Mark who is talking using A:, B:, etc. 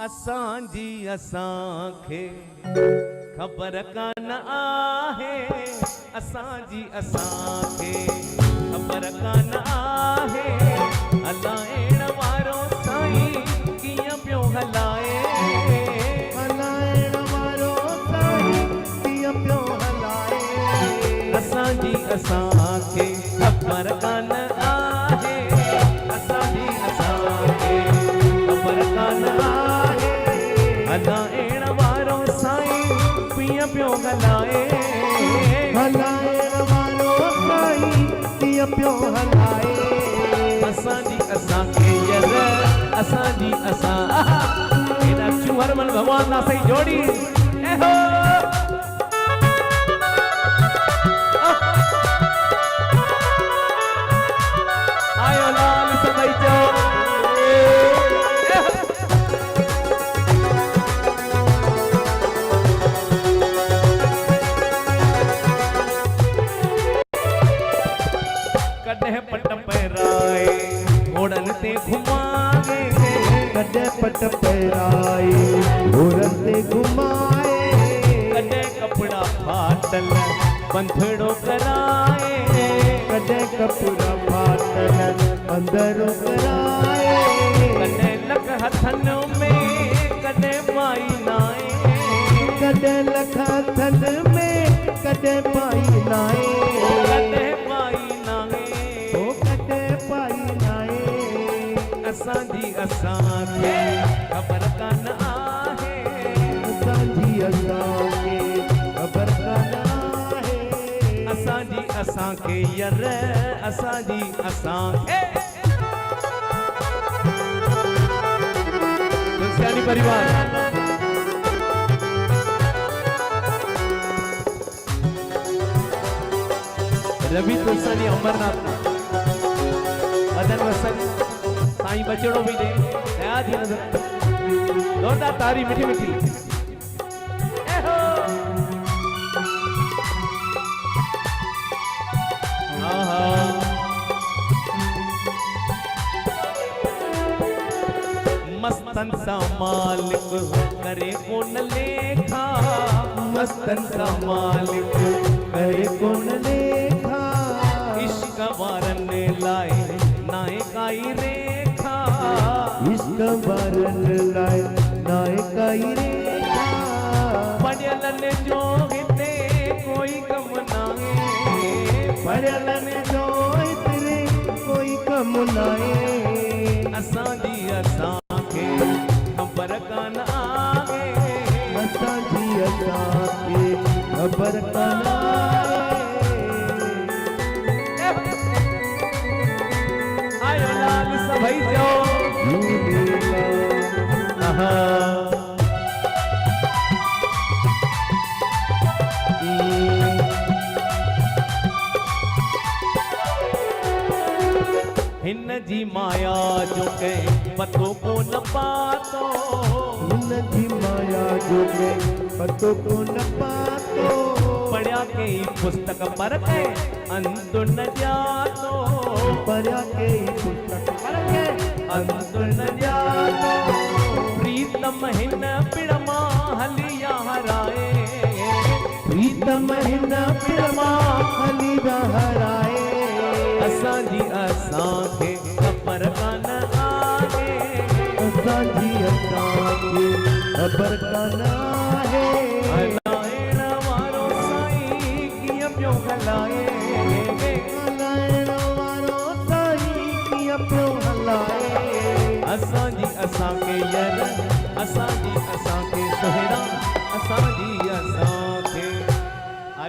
A: असांजी असांखे ख़बर कान आहे, असांजी असांखे ख़बर कान आहे, हलाइण वारो साईं कीअं पियो हलाए,
B: हलाइण वारो साईं कीअं पियो हलाए।
A: असांजी असांखे ख़बर कान आहे, असांजी असांखे ख़बर कान आहे, हलाइण वारो साईं कीअं पियो हलाए,
B: हलाइण वारो साईं कीअं पियो हलाए।
A: असांजी असांखे यर असांजी असां एॾा चूहर मन भगवान ना सही जोड़ी एहो आयो लाल सदाई जो कॾहिं पट पैराए घोड़न ते घुमाए,
B: कॾहिं पट पैराए घोड़न ते घुमाए,
A: कॾहिं कपड़ा फाटल बंधड़ो कराए,
B: कॾहिं कपड़ा फाटल अंदरो कराए,
A: कॾहिं लख हथन में कॾहिं पाई नाए,
B: कॾहिं लख हथन में कॾहिं पाई नाए,
A: कॾहिं पाई नाए।
B: ओ कॾहिं पाई नाए।
A: असांजी असांखे ख़बर कान आहे,
B: असांजी असांखे ख़बर कान आहे।
A: असांजी असांखे यर असांजी असांखे तुलसियानी परिवार रवि तुलसानी अमरनाथ मदन वसन साईं बचड़ो भी दे दया थी नजर जोरदार तारी मिठी मिठी एहो मस्तन सा मालिक करे कोन लेखा,
B: मस्तन सा मालिक करे कोन लेखा,
A: इश्क वारन लाए नाए काई रेखा,
B: इश्क वारन लाए नाए काई रेखा,
A: पढ़ियलन जो हिते कोई कम नाए,
B: पढ़ियलन जो हिते कोई कम नाए।
A: असांजी असांखे ख़बर कान आहे,
B: असांजी असांखे ख़बर कान आहे।
A: आयो लाल सभई जो हिन जी माया जो के पतो को न पातो,
B: हिन जी माया जो के पतो को न पातो,
A: पढ़िया के पुस्तक पर के अंत न जातो,
B: पढ़िया के पुस्तक पर के
A: अंत न जातो, प्रीतम हिन पिड़मा हलिया हराए,
B: प्रीतम हिन पिड़मा हलिया हराए।
A: असांजी असांखे ख़बर कान आहे,
B: असांजी असांखे ख़बर कान आहे।
A: हलाइण वारो साईं कीअं पियो हलाए,
B: हलाइण वारो साईं कीअं पियो हलाए।
A: असांजी असांखे यर असांजी